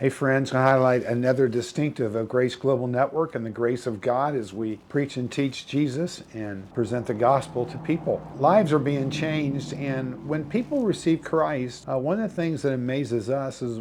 Hey friends, I highlight another distinctive of Grace Global Network and the grace of God as we preach and teach Jesus and present the gospel to people. Lives are being changed, and when people receive Christ, one of the things that amazes us is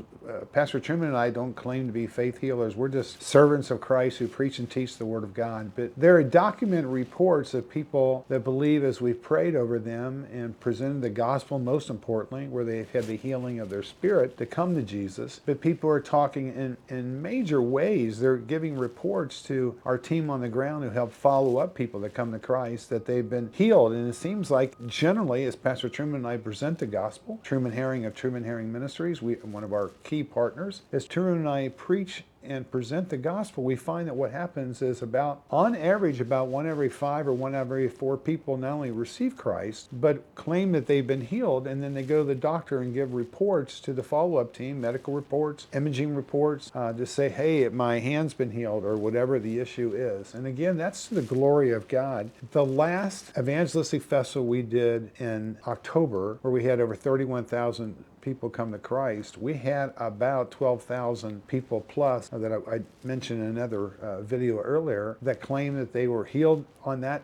Pastor Truman and I don't claim to be faith healers. We're just servants of Christ who preach and teach the Word of God. But there are documented reports of people that believe as we've prayed over them and presented the gospel, most importantly, where they've had the healing of their spirit to come to Jesus. But people are talking in major ways. They're giving reports to our team on the ground who help follow up people that come to Christ that they've been healed. And it seems like generally, as Pastor Truman and I present the gospel, Truman Herring of Truman Herring Ministries, one of our key partners, as Truman and I preach and present the gospel, we find that what happens is on average, about 1 every 5 or 1 every 4 people not only receive Christ, but claim that they've been healed, and then they go to the doctor and give reports to the follow-up team, medical reports, imaging reports, to say, hey, my hand's been healed, or whatever the issue is. And again, that's the glory of God. The last evangelistic festival we did in October, where we had over 31,000 people come to Christ, we had about 12,000 people plus that I mentioned in another video earlier that claimed that they were healed on that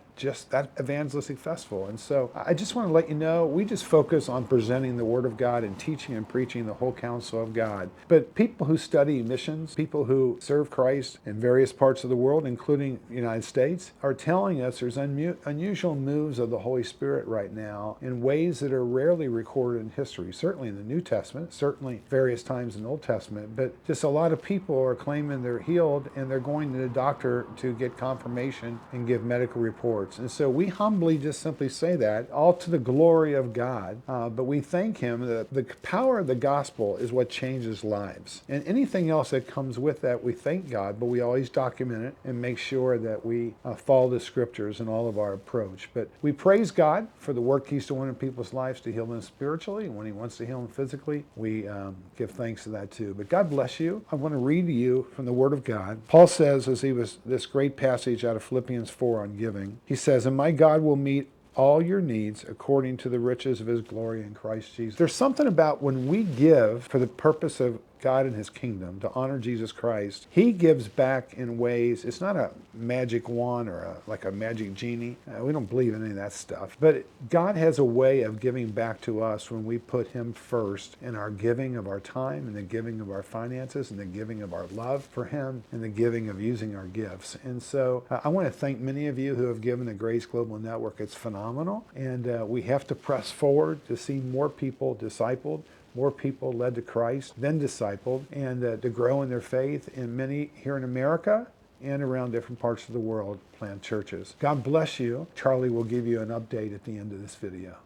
evangelistic festival. And so I just want to let you know, we just focus on presenting the Word of God and teaching and preaching the whole counsel of God. But people who study missions, people who serve Christ in various parts of the world, including the United States, are telling us there's unusual moves of the Holy Spirit right now in ways that are rarely recorded in history, certainly in the New Testament, certainly various times in the Old Testament, but just a lot of people are claiming they're healed and they're going to the doctor to get confirmation and give medical reports. And so we humbly just simply say that, all to the glory of God, but we thank Him that the power of the gospel is what changes lives. And anything else that comes with that, we thank God, but we always document it and make sure that we follow the scriptures in all of our approach. But we praise God for the work He's doing in people's lives to heal them spiritually, and when He wants to heal them physically, we give thanks to that too. But God bless you. I want to read to you from the Word of God. Paul says, this great passage out of Philippians 4 on giving, he says, and my God will meet all your needs according to the riches of His glory in Christ Jesus. There's something about when we give for the purpose of God and His kingdom, to honor Jesus Christ, He gives back in ways. It's not a magic wand or like a magic genie. We don't believe in any of that stuff. But God has a way of giving back to us when we put Him first in our giving of our time, and the giving of our finances, and the giving of our love for Him, and the giving of using our gifts. And so I want to thank many of you who have given the Grace Global Network. It's phenomenal. And we have to press forward to see more people discipled, more people led to Christ, then discipled, and to grow in their faith. And many here in America and around different parts of the world plant churches. God bless you. Charlie will give you an update at the end of this video.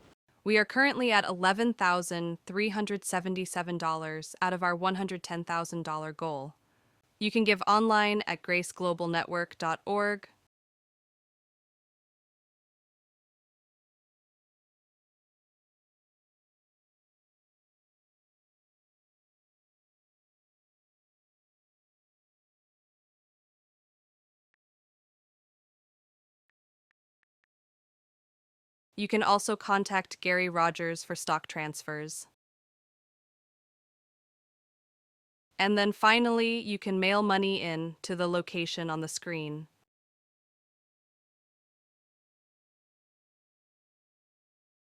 We are currently at $11,377 out of our $110,000 goal. You can give online at graceglobalnetwork.org. You can also contact Gary Rogers for stock transfers. And then finally, you can mail money in to the location on the screen.